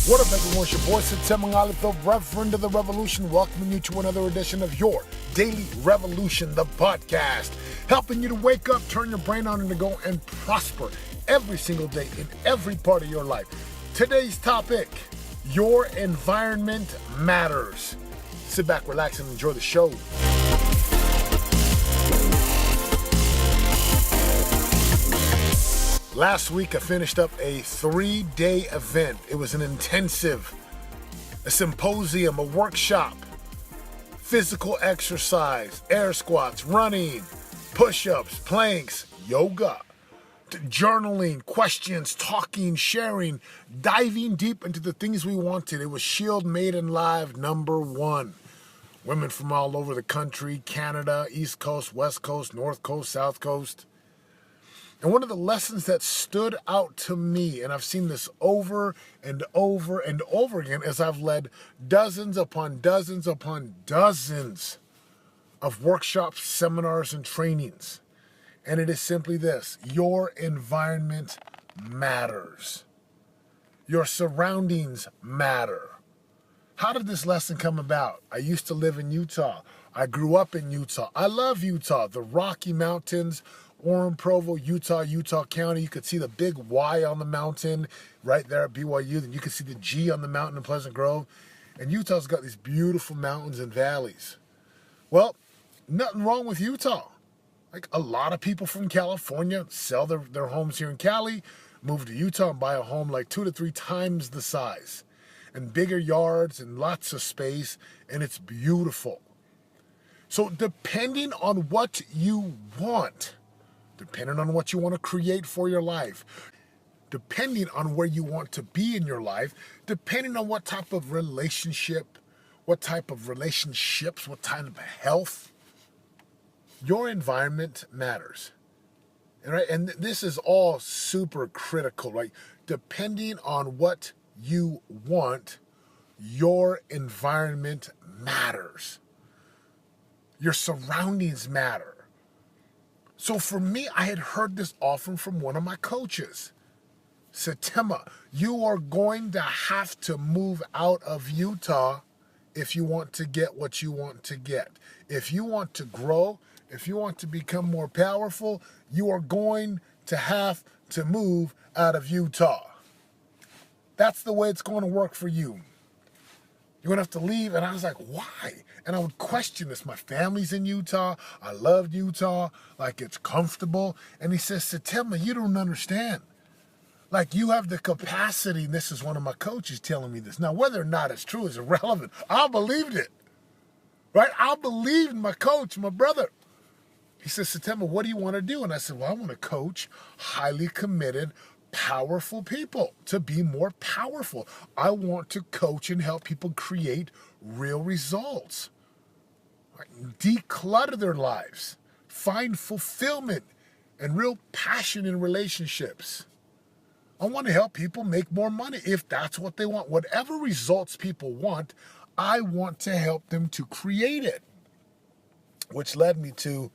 What up, everyone? It's your boy, September, the Reverend of the Revolution, welcoming you to another edition of your Daily Revolution, the podcast, helping you to wake up, turn your brain on, and to go and prosper every single day in every part of your life. Today's topic, your environment matters. Sit back, relax, and enjoy the show. Last week, I finished up a 3-day event. It was an intensive, a symposium, a workshop, physical exercise, air squats, running, push-ups, planks, yoga, journaling, questions, talking, sharing, diving deep into the things we wanted. It was Shield Maiden Live #1. Women from all over the country, Canada, East Coast, West Coast, North Coast, South Coast. And one of the lessons that stood out to me, and I've seen this over and over and over again as I've led dozens upon dozens upon dozens of workshops, seminars, and trainings. And it is simply this: your environment matters. Your surroundings matter. How did this lesson come about? I used to live in Utah. I grew up in Utah. I love Utah, the Rocky Mountains, Orem, Provo, Utah County. You could see the big Y on the mountain right there at BYU. Then you could see the G on the mountain in Pleasant Grove. And Utah's got these beautiful mountains and valleys. Well, nothing wrong with Utah. Like, a lot of people from California sell their homes here in Cali, move to Utah and buy a home like 2 to 3 times the size, and bigger yards and lots of space, and it's beautiful. So depending on what you want, depending on what you want to create for your life, depending on where you want to be in your life, depending on what type of relationship, what type of relationships, what type of health, your environment matters. And this is all super critical, right? Depending on what you want, your environment matters. Your surroundings matter. So for me, I had heard this often from one of my coaches. September, you are going to have to move out of Utah if you want to get what you want to get. If you want to grow, if you want to become more powerful, you are going to have to move out of Utah. That's the way it's going to work for you. You're going to have to leave. And I was like, why? And I would question this. My family's in Utah. I loved Utah. Like, it's comfortable. And he says, September, you don't understand. Like, you have the capacity. And this is one of my coaches telling me this. Now, whether or not it's true is irrelevant. I believed it. Right? I believed my coach, my brother. He says, September, what do you want to do? And I said, well, I want to coach highly committed, powerful people to be more powerful. I want to coach and help people create real results, right? Declutter their lives, find fulfillment and real passion in relationships. I want to help people make more money if that's what they want. Whatever results people want, I want to help them to create it, which led me to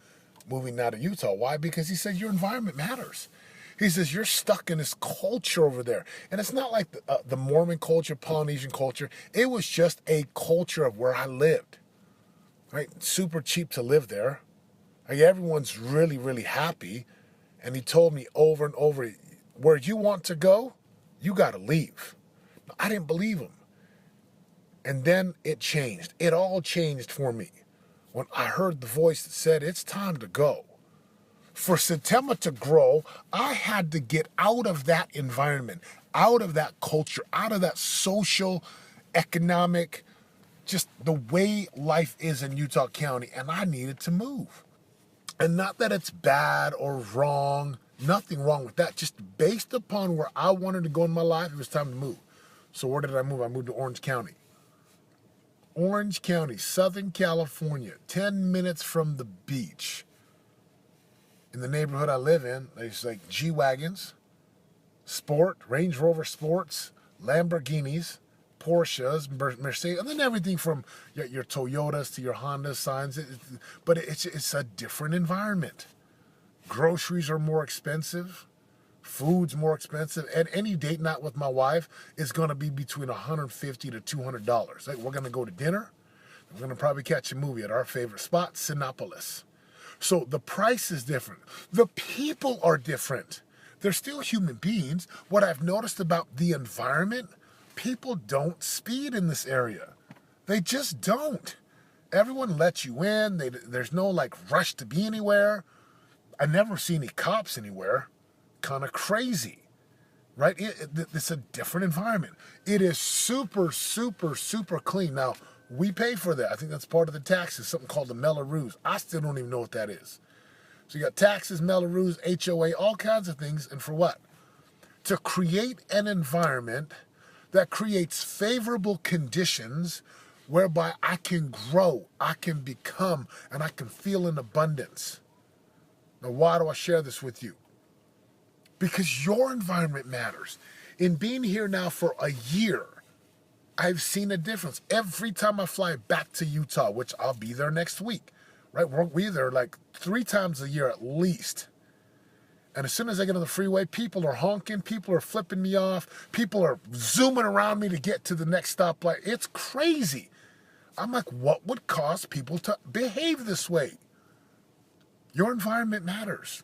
moving out of Utah. Why? Because he said your environment matters. He says, you're stuck in this culture over there. And it's not like the Mormon culture, Polynesian culture. It was just a culture of where I lived, right? Super cheap to live there. Like, everyone's really, really happy. And he told me over and over, where you want to go, you got to leave. I didn't believe him. And then it changed. It all changed for me when I heard the voice that said, it's time to go. For September to grow, I had to get out of that environment, out of that culture, out of that social, economic, just the way life is in Utah County, and I needed to move. And not that it's bad or wrong, nothing wrong with that. Just based upon where I wanted to go in my life, it was time to move. So where did I move? I moved to Orange County. Orange County, Southern California, 10 minutes from the beach. In the neighborhood I live in, there's like G-Wagons, Sport, Range Rover Sports, Lamborghinis, Porsches, Mercedes, and then everything from your Toyotas to your Honda signs. But it's a different environment. Groceries are more expensive. Food's more expensive, and any date night with my wife is going to be between $150 to $200. Like, we're going to go to dinner. We're going to probably catch a movie at our favorite spot, Sinopolis. So the price is different. The people are different. They're still human beings. What I've noticed about the environment, people don't speed in this area. They just don't. Everyone lets you in. There's no like rush to be anywhere. I never see any cops anywhere. Kind of crazy, right? It's a different environment. It is super, super, super clean. Now, we pay for that. I think that's part of the taxes, something called the Melrose. I still don't even know what that is. So you got taxes, Melrose, HOA, all kinds of things. And for what? To create an environment that creates favorable conditions whereby I can grow, I can become, and I can feel in abundance. Now, why do I share this with you? Because your environment matters. In being here now for a year, I've seen a difference. Every time I fly back to Utah, which I'll be there next week, right? We're there like 3 times a year at least. And as soon as I get on the freeway, people are honking, people are flipping me off, people are zooming around me to get to the next stoplight. It's crazy. I'm like, what would cause people to behave this way? Your environment matters.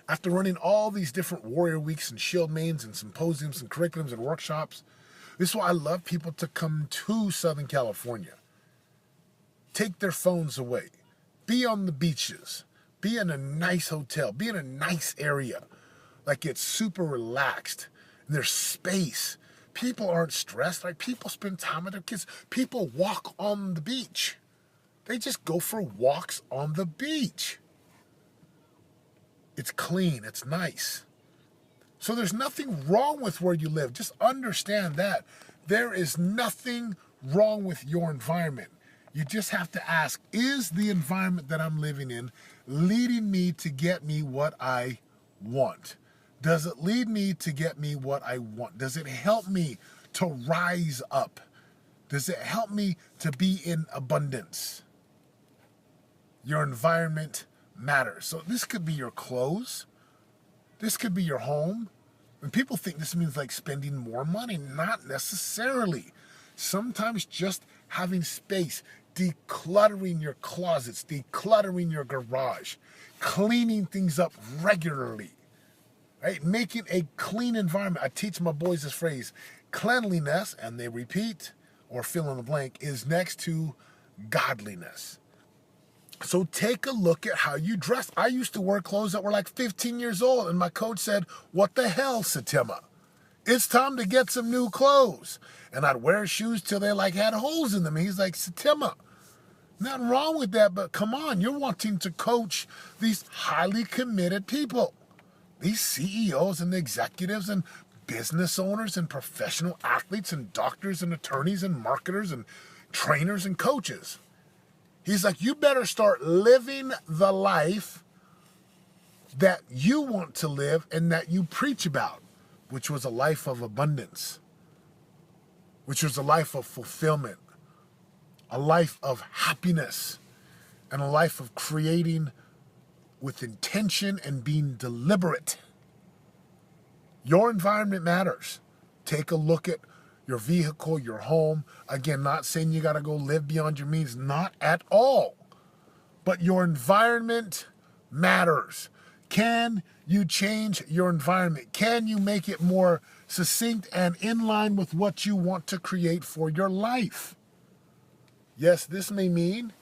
After running all these different warrior weeks and Shield Maidens and symposiums and curriculums and workshops, this is why I love people to come to Southern California. Take their phones away. Be on the beaches. Be in a nice hotel. Be in a nice area. Like, it's super relaxed. And there's space. People aren't stressed. Like, people spend time with their kids. People walk on the beach. They just go for walks on the beach. It's clean. It's nice. So there's nothing wrong with where you live. Just understand that. There is nothing wrong with your environment. You just have to ask, is the environment that I'm living in leading me to get me what I want? Does it lead me to get me what I want? Does it help me to rise up? Does it help me to be in abundance? Your environment matters. So this could be your clothes. This could be your home. And people think this means like spending more money. Not necessarily. Sometimes just having space, decluttering your closets, decluttering your garage, cleaning things up regularly, right? Making a clean environment. I teach my boys this phrase, cleanliness, and they repeat or fill in the blank, is next to godliness. So take a look at how you dress. I used to wear clothes that were like 15 years old, and my coach said, "What the hell, Satima? It's time to get some new clothes." And I'd wear shoes till they like had holes in them. And he's like, "Satima, nothing wrong with that, but come on, you're wanting to coach these highly committed people, these CEOs and executives and business owners and professional athletes and doctors and attorneys and marketers and trainers and coaches." He's like, you better start living the life that you want to live and that you preach about, which was a life of abundance, which was a life of fulfillment, a life of happiness, and a life of creating with intention and being deliberate. Your environment matters. Take a look at your vehicle, your home. Again, not saying you got to go live beyond your means, not at all. But your environment matters. Can you change your environment? Can you make it more succinct and in line with what you want to create for your life? Yes, this may mean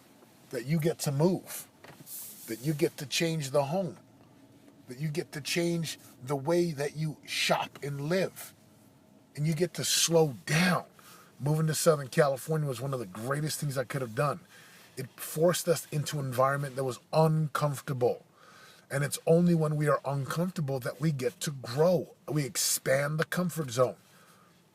that you get to move, that you get to change the home, that you get to change the way that you shop and live. And you get to slow down. Moving to Southern California was one of the greatest things I could have done. It forced us into an environment that was uncomfortable. And it's only when we are uncomfortable that we get to grow. We expand the comfort zone.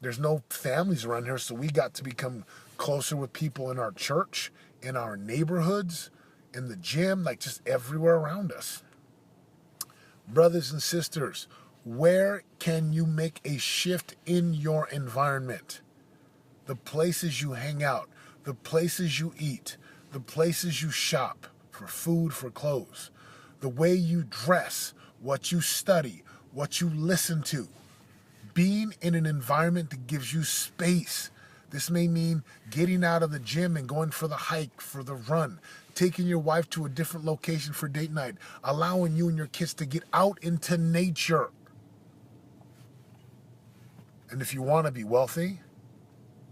There's no families around here, so we got to become closer with people in our church, in our neighborhoods, in the gym, like just everywhere around us. Brothers and sisters, where can you make a shift in your environment? The places you hang out, the places you eat, the places you shop for food, for clothes, the way you dress, what you study, what you listen to, being in an environment that gives you space. This may mean getting out of the gym and going for the hike, for the run, taking your wife to a different location for date night, allowing you and your kids to get out into nature. And if you want to be wealthy,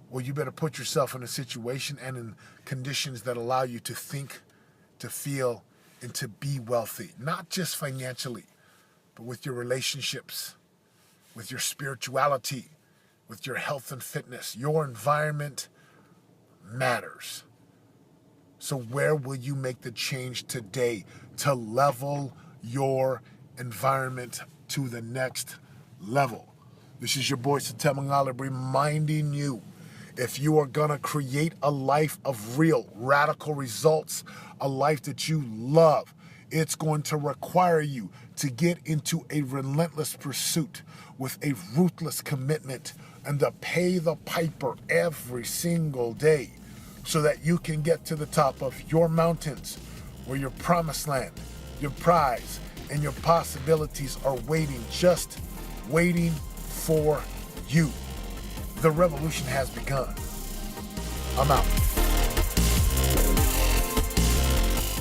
well, you better put yourself in a situation and in conditions that allow you to think, to feel, and to be wealthy. Not just financially, but with your relationships, with your spirituality, with your health and fitness. Your environment matters. So where will you make the change today to level your environment to the next level? This is your boy Satem Mangalib reminding you, if you are going to create a life of real, radical results, a life that you love, it's going to require you to get into a relentless pursuit with a ruthless commitment and to pay the piper every single day so that you can get to the top of your mountains where your promised land, your prize, and your possibilities are waiting, just waiting for you. The revolution has begun. I'm out.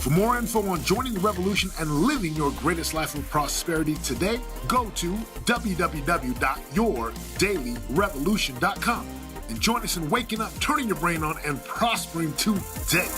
For more info on joining the revolution and living your greatest life of prosperity today, go to www.yourdailyrevolution.com and join us in waking up, turning your brain on, and prospering today.